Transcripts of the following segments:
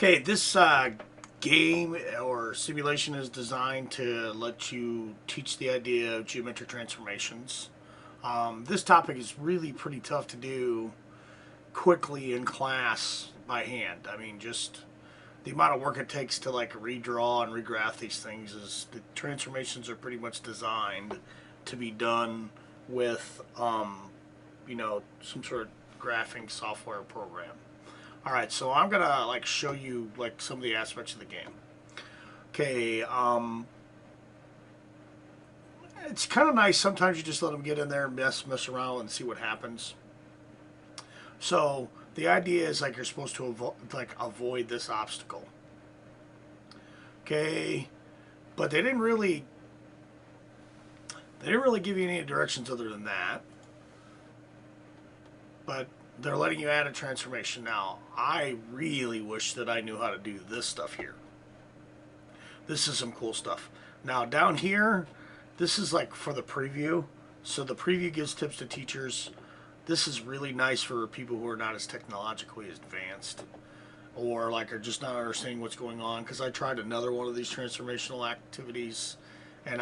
Okay, this game or simulation is designed to let you teach the idea of geometric transformations. This topic is really pretty tough to do quickly in class by hand. I mean, just the amount of work it takes to like redraw and regraph these things is the transformations are pretty much designed to be done with, some sort of graphing software program. All right, so I'm gonna like show you like some of the aspects of the game. Okay, it's kind of nice. Sometimes you just let them get in there and mess around and see what happens. So the idea is like you're supposed to avoid this obstacle. Okay, but they didn't really give you any directions other than that. But they're letting you add a transformation. Now, I really wish that I knew how to do this stuff here. This is some cool stuff. Now, down here, this is like for the preview. So the preview gives tips to teachers. This is really nice for people who are not as technologically advanced or like are just not understanding what's going on. Because I tried another one of these transformational activities and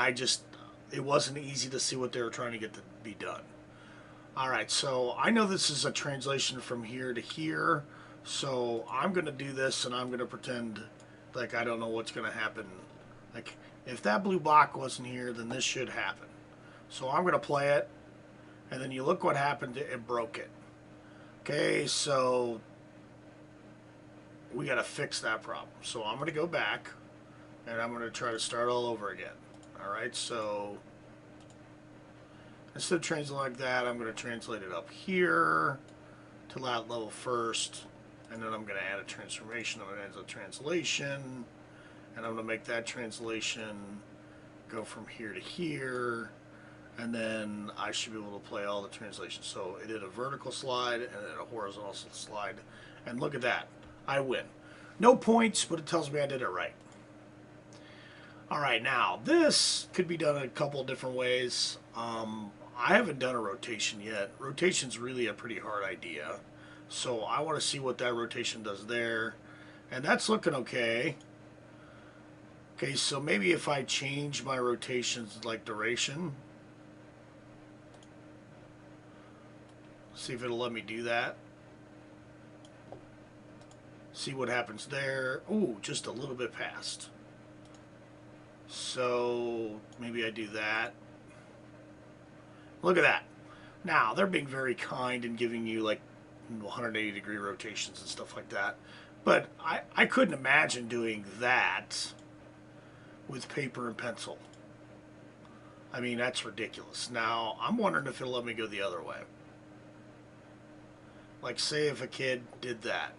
it wasn't easy to see what they were trying to get to be done. All right, so I know this is a translation from here to here, so I'm going to do this and I'm going to pretend like I don't know what's going to happen. Like, if that blue block wasn't here, then this should happen. So I'm going to play it, and then you look what happened, it broke it. Okay, so we got to fix that problem. So I'm going to go back, and I'm going to try to start all over again. All right, so instead of translating like that, I'm going to translate it up here to that level first, and then I'm going to add a transformation. I'm going to add a translation, and I'm going to make that translation go from here to here, and then I should be able to play all the translations. So it did a vertical slide and then a horizontal slide, and look at that. I win. No points, but it tells me I did it right. All right, now this could be done in a couple of different ways. I haven't done a rotation yet. Rotation's really a pretty hard idea. So I want to see what that rotation does there. And that's looking okay. Okay, so maybe if I change my rotations like duration, see if it'll let me do that. See what happens there. Ooh, just a little bit past. So maybe I do that. Look at that. Now, they're being very kind and giving you like 180-degree rotations and stuff like that. But I couldn't imagine doing that with paper and pencil. I mean, that's ridiculous. Now, I'm wondering if it'll let me go the other way. Like, say if a kid did that.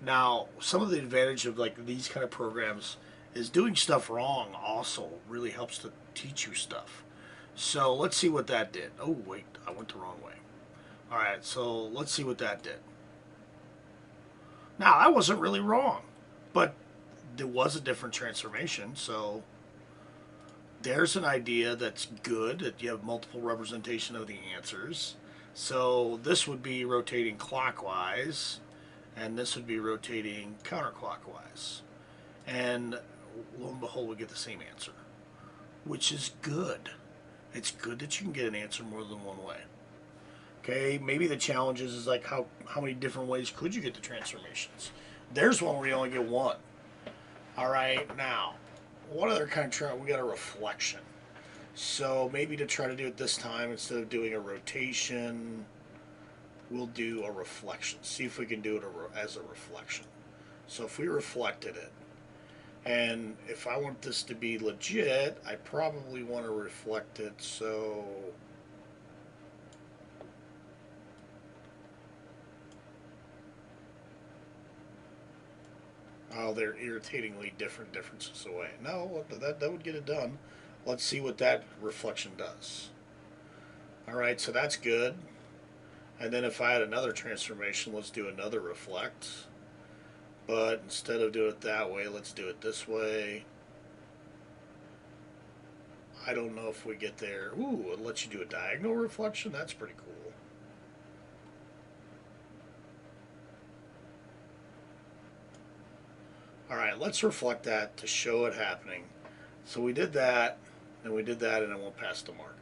Now, some of the advantage of like these kind of programs is doing stuff wrong also really helps to teach you stuff. So let's see what that did. Oh, wait, I went the wrong way. All right, so let's see what that did. Now, that wasn't really wrong, but there was a different transformation. So there's an idea that's good, that you have multiple representation of the answers. So this would be rotating clockwise, and this would be rotating counterclockwise. And lo and behold, we get the same answer, which is good. It's good that you can get an answer more than one way. Okay, maybe the challenge is like how many different ways could you get the transformations? There's one where you only get one. All right, now, what other kind of we got a reflection. So maybe to try to do it this time, instead of doing a rotation, we'll do a reflection. See if we can do it as a reflection. So if we reflected it, and if I want this to be legit, I probably want to reflect it so oh, they're irritatingly different differences away. No, that would get it done. Let's see what that reflection does. All right, so that's good. And then if I had another transformation, let's do another reflect. But instead of doing it that way, let's do it this way. I don't know if we get there. Ooh, it lets you do a diagonal reflection. That's pretty cool. All right, let's reflect that to show it happening. So we did that, and we did that, and it went past the mark.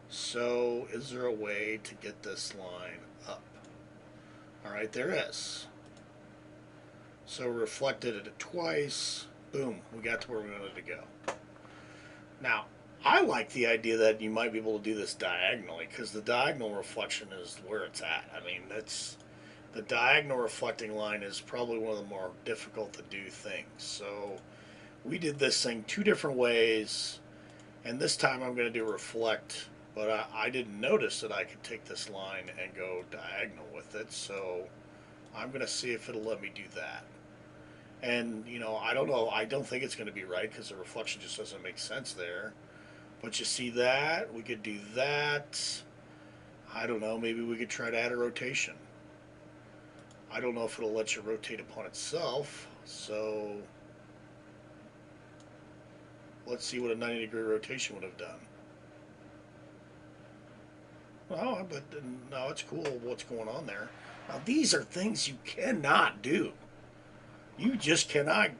So is there a way to get this line up? All right, there is. So reflected it twice. Boom, we got to where we wanted to go. Now, I like the idea that you might be able to do this diagonally because the diagonal reflection is where it's at. I mean, that's the diagonal reflecting line is probably one of the more difficult to do things. So we did this thing two different ways, and this time I'm going to do reflect, but I didn't notice that I could take this line and go diagonal with it. So I'm going to see if it'll let me do that. And, I don't know. I don't think it's going to be right because the reflection just doesn't make sense there. But you see that? We could do that. I don't know. Maybe we could try to add a rotation. I don't know if it'll let you rotate upon itself. So let's see what a 90-degree rotation would have done. Well, but no, it's cool what's going on there. Now, these are things you cannot do. You just cannot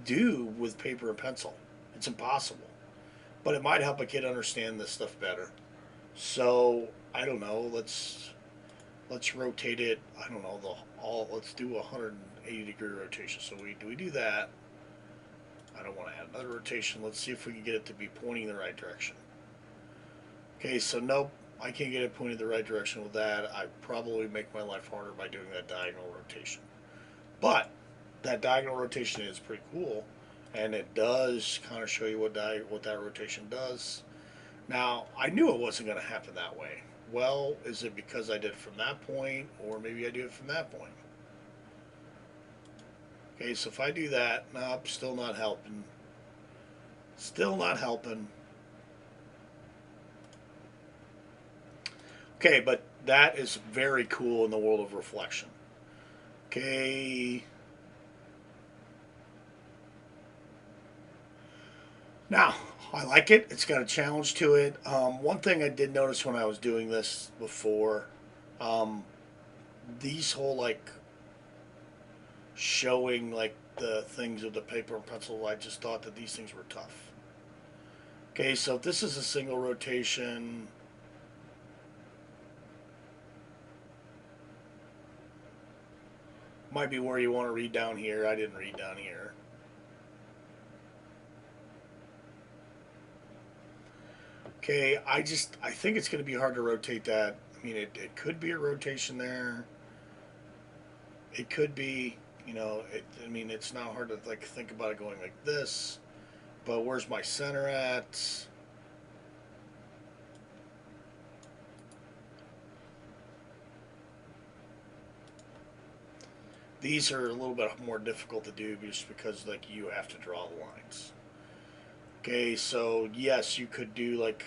do with paper and pencil. It's impossible. But it might help a kid understand this stuff better. So I don't know. Let's rotate it. I don't know Let's do a 180-degree rotation. So we do that. I don't want to add another rotation. Let's see if we can get it to be pointing in the right direction. Okay, so nope, I can't get it pointing the right direction with that. I probably make my life harder by doing that diagonal rotation. But that diagonal rotation is pretty cool, and it does kind of show you what that rotation does. Now, I knew it wasn't going to happen that way. Well, is it because I did it from that point, or maybe I do it from that point? Okay, so if I do that, nope, still not helping. Still not helping. Okay, but that is very cool in the world of reflection. Okay. Now, I like it. It's got a challenge to it. One thing I did notice when I was doing this before, um, these whole like showing like the things with the paper and pencil, I just thought that these things were tough. Okay, so if this is a single rotation, might be where you want to read down here. I didn't read down here. Okay, I think it's going to be hard to rotate that. I mean, it could be a rotation there. It could be, I mean, it's not hard to like think about it going like this. But where's my center at? These are a little bit more difficult to do just because like you have to draw the lines. Okay, so yes, you could do like.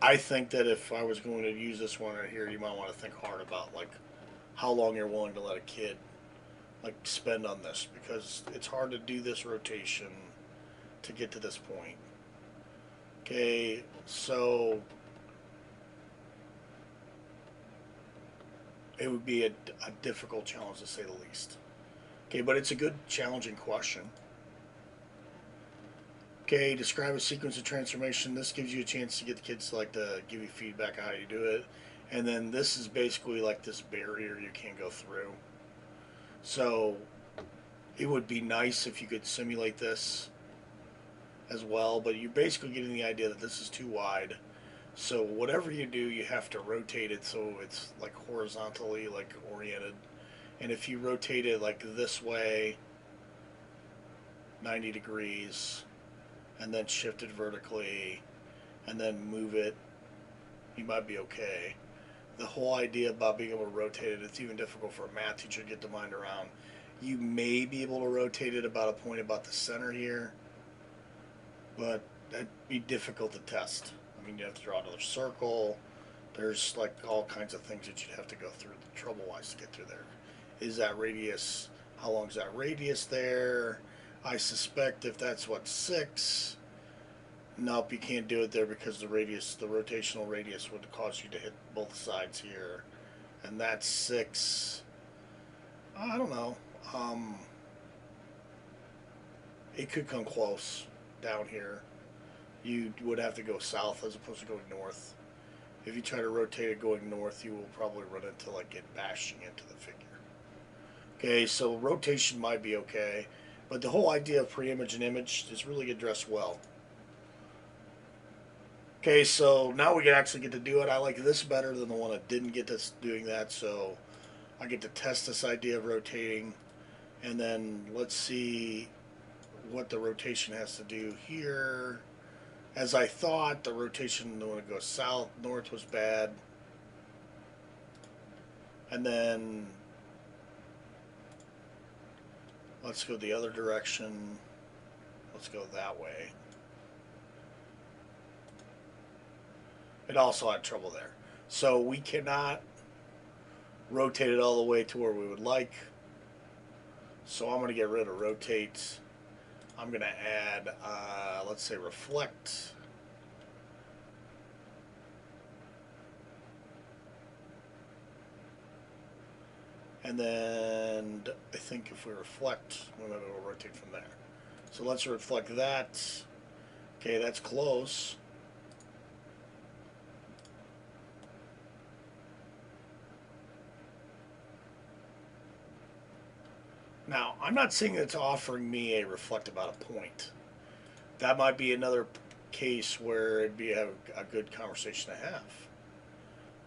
I think that if I was going to use this one right here, you might want to think hard about like how long you're willing to let a kid like spend on this because it's hard to do this rotation to get to this point. Okay, so it would be a difficult challenge to say the least. Okay, but it's a good challenging question. Okay, describe a sequence of transformation. This gives you a chance to get the kids to like to give you feedback on how you do it. And then this is basically like this barrier you can't go through. So it would be nice if you could simulate this as well, but you're basically getting the idea that this is too wide. So whatever you do, you have to rotate it so it's like horizontally like oriented. And if you rotate it like this way, 90 degrees, and then shift it vertically, and then move it, you might be okay. The whole idea about being able to rotate it, it's even difficult for a math teacher to get the mind around. You may be able to rotate it about a point about the center here, but that'd be difficult to test. I mean, you have to draw another circle. There's like all kinds of things that you'd have to go through trouble-wise to get through there. Is that radius, how long is that radius there? I suspect if that's what, 6, nope, you can't do it there because the rotational radius would cause you to hit both sides here. And that's 6. I don't know. Um, it could come close down here. You would have to go south as opposed to going north. If you try to rotate it going north, you will probably run into like it bashing into the figure. Okay, so rotation might be okay, but the whole idea of pre-image and image is really addressed well. Okay, so now we can actually get to do it. I like this better than the one that didn't get us doing that, so I get to test this idea of rotating, and then let's see what the rotation has to do here. As I thought, the rotation when it goes south, north was bad. And then let's go the other direction. Let's go that way. It also had trouble there. So we cannot rotate it all the way to where we would like. So I'm going to get rid of rotate. I'm going to add, let's say, reflect. And then I think if we reflect, well, then it'll rotate from there. So let's reflect that. Okay, that's close. Now, I'm not saying it's offering me a reflect about a point. That might be another case where it'd be a good conversation to have.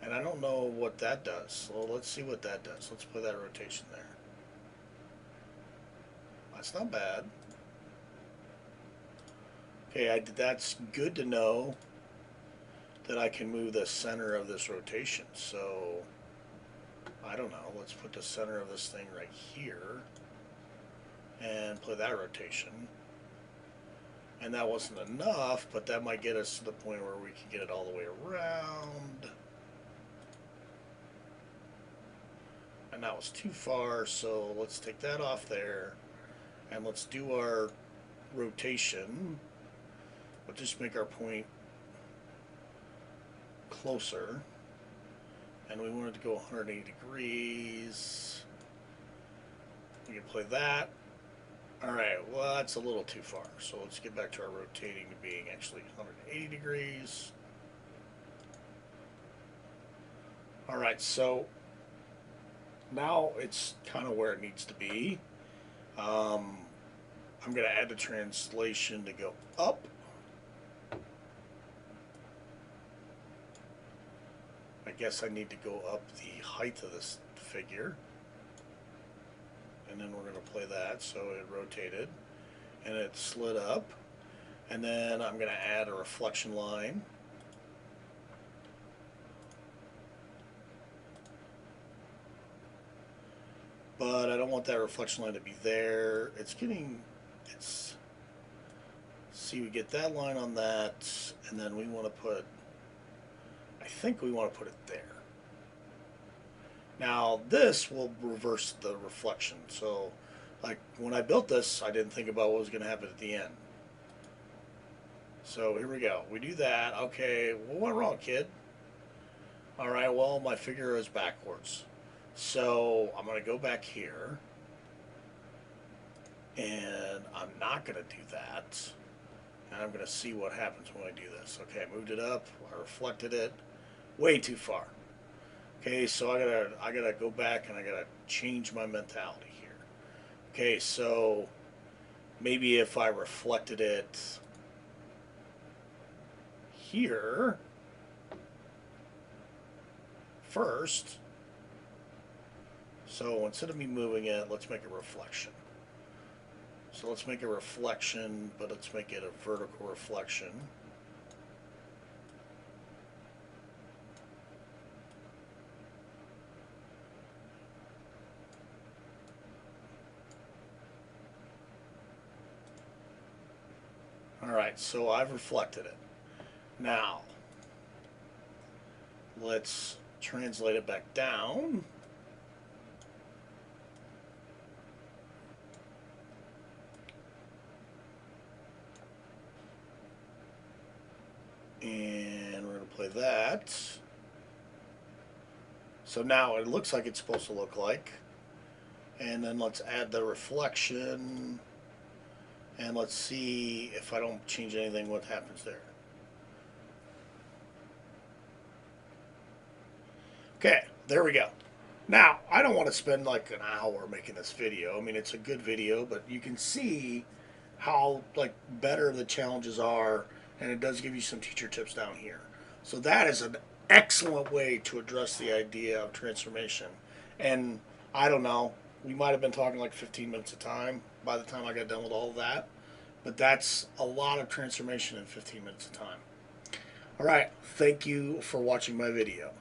And I don't know what that does. Well, let's see what that does. Let's put that rotation there. That's not bad. Okay, that's good to know that I can move the center of this rotation. So, I don't know. Let's put the center of this thing right here and play that rotation. And that wasn't enough, but that might get us to the point where we can get it all the way around. And that was too far, so let's take that off there. And let's do our rotation. We'll just make our point closer. And we want it to go 180 degrees. We can play that. Alright, well that's a little too far. So let's get back to our rotating to being actually 180 degrees. Alright, so now it's kind of where it needs to be. I'm going to add the translation to go up. I guess I need to go up the height of this figure. And then we're going to play that. So it rotated and it slid up. And then I'm going to add a reflection line. But I don't want that reflection line to be there. See, we get that line on that, and then we want to put, I think we want to put it there. Now, this will reverse the reflection. So, like, when I built this, I didn't think about what was going to happen at the end. So, here we go. We do that. Okay, what went wrong, kid? Alright, well, my figure is backwards. So, I'm going to go back here. And I'm not going to do that. And I'm going to see what happens when I do this. Okay, I moved it up. I reflected it. Way too far. Okay, so I gotta go back and I gotta change my mentality here. Okay, so maybe if I reflected it here first. So instead of me moving it, let's make a reflection. So let's make a reflection, but let's make it a vertical reflection. Alright, so I've reflected it. Now, let's translate it back down. And we're going to play that. So now it looks like it's supposed to look like. And then let's add the reflection. And let's see if I don't change anything, what happens there. Okay, there we go. Now, I don't want to spend like an hour making this video. I mean, it's a good video, but you can see how like better the challenges are, and it does give you some teacher tips down here. So that is an excellent way to address the idea of transformation. And I don't know, we might have been talking like 15 minutes of time by the time I got done with all of that, but that's a lot of transformation in 15 minutes of time. All right, thank you for watching my video.